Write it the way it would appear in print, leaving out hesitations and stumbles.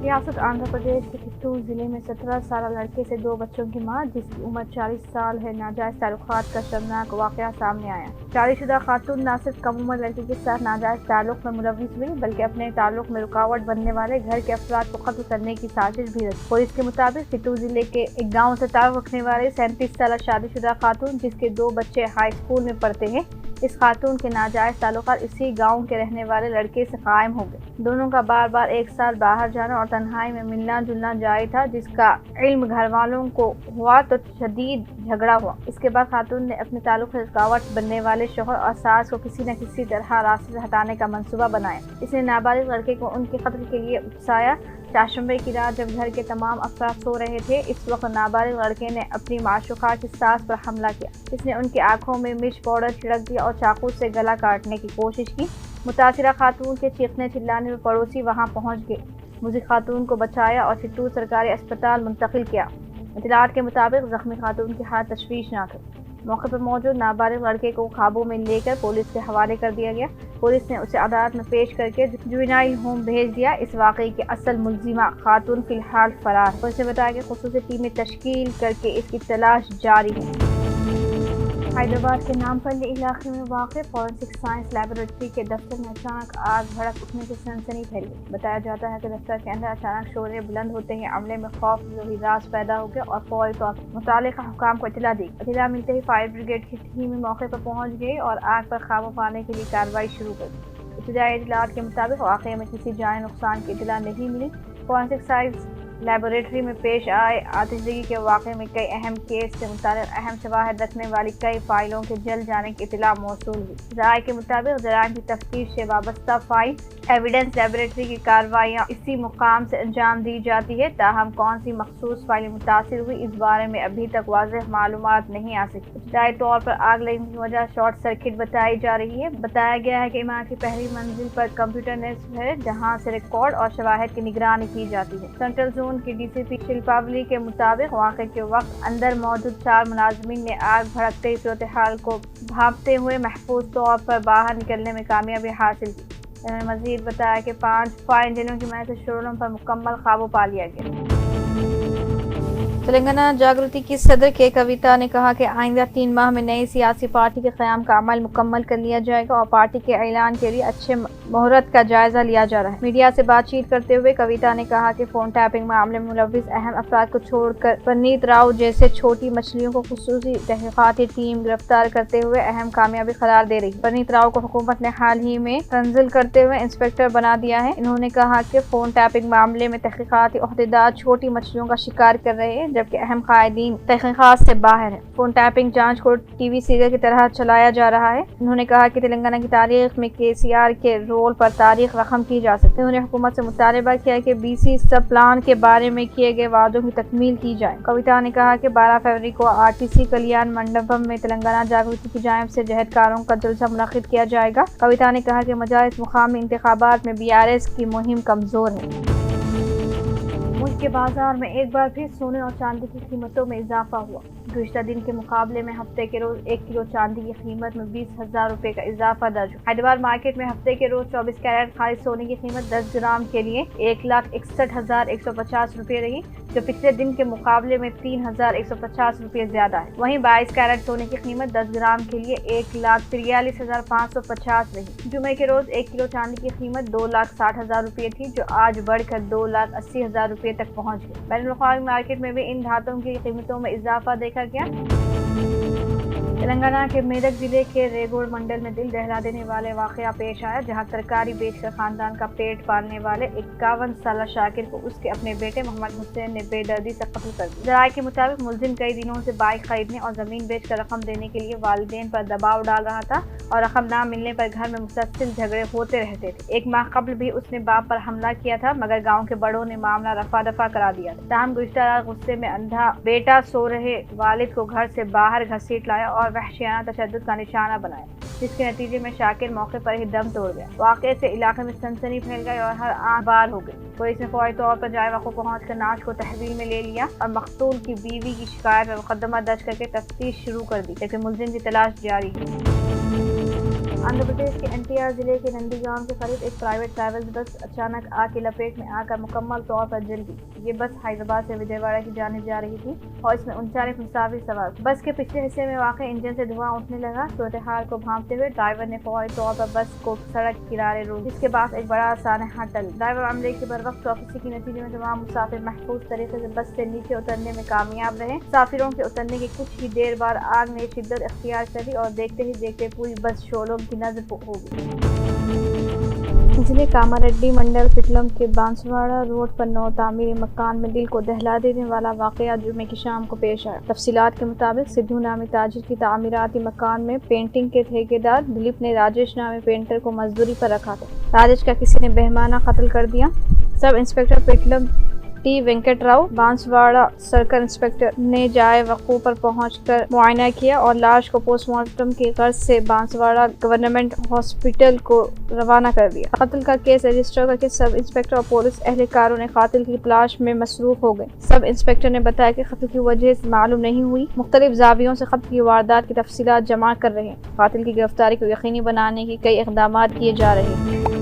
ریاست آندھرا پردیش کے چتور ضلع میں 17 سالہ لڑکے سے 2 بچوں کی ماں جس کی عمر 40 سال ہے ناجائز تعلقات کا شرمناک واقعہ سامنے آیا۔ شادی شدہ خاتون نہ صرف کم عمر لڑکے کے ساتھ ناجائز تعلق میں ملوث ہوئی بلکہ اپنے تعلق میں رکاوٹ بننے والے گھر کے افراد کو قتل کرنے کی سازش بھی رچی۔ پولیس کے مطابق چتور ضلع کے ایک گاؤں سے تعلق رکھنے والی 37 سالہ شادی شدہ خاتون جس کے 2 بچے ہائی اسکول میں پڑھتے ہیں، اس خاتون کے ناجائز تعلقات اسی گاؤں کے رہنے والے لڑکے سے قائم ہو گئے۔ دونوں کا بار بار ایک سال باہر جانا اور تنہائی میں ملنا جلنا جاری تھا، جس کا علم گھر والوں کو ہوا تو شدید جھگڑا ہوا۔ اس کے بعد خاتون نے اپنے تعلق سے رکاوٹ بننے والے شوہر اور ساس کو کسی نہ کسی طرح راستے سے ہٹانے کا منصوبہ بنایا۔ اس نے نابالغ لڑکے کو ان کے قتل کے لیے اکسایا۔ چاشمبے کی رات جب گھر کے تمام افراد سو رہے تھے، اس وقت نابالغ لڑکے نے اپنی معشوقہ کی ساس پر حملہ کیا۔ اس نے ان کی آنکھوں میں مرچ پاؤڈر چھڑک دیا اور چاقو سے گلا کاٹنے کی کوشش کی۔ متاثرہ خاتون کے چیخنے چلانے پر پڑوسی وہاں پہنچ گئے، مزید خاتون کو بچایا اور چتور سرکاری اسپتال منتقل کیا۔ اطلاعات کے مطابق زخمی خاتون کی حالت تشویشناک ہے۔ موقع پر موجود نابالغ لڑکے کو قابو میں لے کر پولیس کے حوالے کر دیا گیا۔ پولیس نے اسے عدالت میں پیش کرکے جوینائل ہوم بھیج دیا۔ اس واقعے کی اصل ملزمہ خاتون فی الحال فرار ہے۔ پولیس نے بتایا کہ خصوصی ٹیمیں تشکیل کرکے اس کی تلاش جاری ہے۔ حیدرآباد کے نامپلی علاقے میں واقع فورینسک سائنس لیبارٹری کے دفتر میں اچانک آگ بھڑک اٹھنے سے سنسنی پھیل گئی۔ بتایا جاتا ہے کہ دفتر کے اندر اچانک شورے بلند ہوتے ہی عملے میں خوف زدگی راز پیدا ہو گیا اور فوری طور پر متعلقہ حکام کو اطلاع دی۔ اطلاع ملتے ہی فائر بریگیڈ کی ٹیم موقع پر پہنچ گئی اور آگ پر قابو پانے کے لیے کارروائی شروع کر دی۔ ابتدائی اطلاعات کے مطابق واقعے میں کسی جانی نقصان کی اطلاع نہیں ملی۔ فورینسک سائنس لیبارٹری میں پیش آئے آتشزدگی کے واقعے میں کئی اہم کیس سے متعلق اہم شواہد رکھنے والی کئی فائلوں کے جل جانے کی اطلاع موصول ہوئی۔ ذرائع کے مطابق جرائم کی تفتیش سے وابستہ فائل ایویڈنس لیبارٹری کی کارروائیاں اسی مقام سے انجام دی جاتی ہے، تاہم کون سی مخصوص فائلیں متاثر ہوئی اس بارے میں ابھی تک واضح معلومات نہیں آ سکی۔ ابتدائی طور پر آگ لگنے کی وجہ شارٹ سرکٹ بتائی جا رہی ہے۔ بتایا گیا ہے کہ عمارت کی پہلی منزل پر کمپیوٹر نصب ہے جہاں سے ریکارڈ اور شواہد کی نگرانی کی جاتی ہے۔ سینٹرل زون کی ڈی سی پی شلپاولی کے مطابق واقعے کے وقت اندر موجود 4 ملازمین نے آگ بھڑکتے ہی صورتحال کو بھانپتے ہوئے محفوظ طور پر باہر نکلنے میں کامیابی حاصل کی۔ انہوں نے مزید بتایا کہ 5 فائر انجنوں کی مدد سے شعلوں پر مکمل قابو پا لیا گیا۔ تلنگانہ جاگرتی کی صدر کے کویتا نے کہا کہ آئندہ 3 ماہ میں نئی سیاسی پارٹی کے قیام کا عمل مکمل کر لیا جائے گا اور پارٹی کے اعلان کے لیے اچھے مہورت کا جائزہ لیا جا رہا ہے۔ میڈیا سے بات چیت کرتے ہوئے کویتا نے کہا کہ فون ٹیپنگ معاملے میں ملوث اہم افراد کو چھوڑ کر پرنیت راؤ جیسے چھوٹی مچھلیوں کو خصوصی تحقیقاتی ٹیم گرفتار کرتے ہوئے اہم کامیابی قرار دے رہی ہے۔ پرنیت راؤ کو حکومت نے حال ہی میں تنزل کرتے ہوئے انسپکٹر بنا دیا ہے۔ انہوں نے کہا کہ فون ٹیپنگ معاملے میں تحقیقاتی عہدیدار چھوٹی مچھلیوں کا شکار کر رہے ہیں جبکہ اہم قائدین تحقیقات سے باہر ہیں۔ فون ٹیپنگ جانچ کو ٹی وی سیریل کی طرح چلایا جا رہا ہے۔ انہوں نے کہا کہ تلنگانہ کی تاریخ میں KCR کے رول پر تاریخ رقم کی جا سکتی ہے۔ انہوں نے حکومت سے مطالبہ کیا کہ BC سب پلان کے بارے میں کیے گئے وعدوں کی تکمیل کی جائے۔ کویتا نے کہا کہ 12 فروری کو RTC کلیان منڈپم میں تلنگانہ جاگرتی کی جانب سے جہدکاروں کا جلسہ منعقد کیا جائے گا۔ کویتا نے کہا کہ مجالس مقامی انتخابات میں BRS کی مہم کمزور ہے۔ ملک کے بازار میں ایک بار پھر سونے اور چاندی کی قیمتوں میں اضافہ ہوا۔ گزشتہ دن کے مقابلے میں ہفتے کے روز 1 کلو چاندی کی قیمت میں 20,000 روپے کا اضافہ درج ہوا۔ حیدرآباد مارکیٹ میں ہفتے کے روز 24 کیرٹ خالص سونے کی قیمت 10 گرام کے لیے 1,61,150 روپے رہی، جو پچھلے دن کے مقابلے میں 3,150 روپے زیادہ ہے۔ وہیں 22 کیرٹ سونے کی قیمت 10 گرام کے لیے 1,43,550 رہی۔ جمعے کے روز 1 کلو چاندی کی قیمت 2,60,000 روپے تھی، جو آج بڑھ کر 2,80,000 روپے تک پہنچ گئی۔ بین الاقوامی مارکیٹ میں بھی ان دھاتوں کی قیمتوں میں اضافہ دیکھا گیا۔ تلنگانہ کے میدک ضلع کے ریگوڑ منڈل میں دل دہلا دینے والا واقعہ پیش آیا، جہاں ترکاری بیچ کر خاندان کا پیٹ پالنے والے 51 سالہ شاکر کو اس کے اپنے بیٹے محمد حسین نے بے دردی سے قتل کر دیا۔ ذرائع کے مطابق ملزم کئی دنوں سے بائک خریدنے اور زمین بیچ کر رقم دینے کے لیے والدین پر دباؤ ڈال رہا تھا اور رقم نہ ملنے پر گھر میں مسلسل جھگڑے ہوتے رہتے تھے۔ 1 ماہ قبل بھی اس نے باپ پر حملہ کیا تھا، مگر گاؤں کے بڑوں نے معاملہ رفع دفع کرا دیا تھا۔ تاہم گزشتہ رات غصے میں اندھا بیٹا سو رہے والد کو گھر سے باہر گھسیٹ لایا اور وحشیانہ تشدد کا نشانہ بنایا، جس کے نتیجے میں شاکر موقع پر ہی دم توڑ گیا۔ واقعے سے علاقے میں سنسنی پھیل گئی اور ہر آنکھ بار ہو گئی۔ پولیس نے فوری طور پر جائے وقوع پہنچ کر نعش کو تحویل میں لے لیا اور مقتول کی بیوی کی شکایت پر مقدمہ درج کر کے تفتیش شروع کر دی، لیکن ملزم کی تلاش جاری ہے۔ آندھرا پردیش کے NTR ضلع کے نندی گاؤں کے قریب ایک پرائیویٹ ٹریولز بس اچانک آگ کی لپیٹ میں آ کر مکمل طور پر جل گئی۔ یہ بس حیدرآباد سے وجے واڑہ کی جانب جا رہی تھی اور اس میں 39 مسافر سوار تھے۔ بس کے پچھلے حصے میں واقع انجن سے دھواں اٹھنے لگا۔ صورتحال کو بھانپتے ہوئے ڈرائیور نے فوری طور پر بس کو سڑک کنارے روک دیا، جس کے بعد ایک بڑا سانحہ ٹل گیا۔ ڈرائیور عملے کی بروقت چوکسی کے نتیجے میں تمام مسافر محفوظ طریقے سے بس سے نیچے اترنے میں کامیاب رہے۔ مسافروں کے اترنے کے کچھ ہی دیر بعد آگ نے شدت اختیار کر لی اور دیکھتے ہی دیکھتے پوری بس شعلوں کی نذر ہو گئی۔ ضلع کاماریڈی منڈل پٹلم کے بانسواڑہ روڈ پر نو تعمیری مکان میں دل کو دہلا دینے والا واقعہ جمعے کی شام کو پیش آیا۔ تفصیلات کے مطابق سدھو نامی تاجر کی تعمیراتی مکان میں پینٹنگ کے ٹھیکیدار دلیپ نے راجیش نامی پینٹر کو مزدوری پر رکھا تھا۔ راجیش کا کسی نے بہیمانہ قتل کر دیا۔ سب inspector Patlam T Venkat Rao, Banswada circle inspector نے جائے وقوع پر پہنچ کر معائنہ کیا اور لاش کو پوسٹ مارٹم کی غرض سے بانسواڑہ گورنمنٹ ہاسپٹل کو روانہ کر دیا۔ قتل کا کیس رجسٹر کر کے سب انسپکٹر اور پولیس اہلکاروں نے قاتل کی تلاش میں مصروف ہو گئے۔ سب انسپکٹر نے بتایا کہ قتل کی وجہ معلوم نہیں ہوئی، مختلف زاویوں سے قتل کی واردات کی تفصیلات جمع کر رہے ہیں۔ قاتل کی گرفتاری کو یقینی بنانے کے کئی اقدامات کیے جا رہے ہیں۔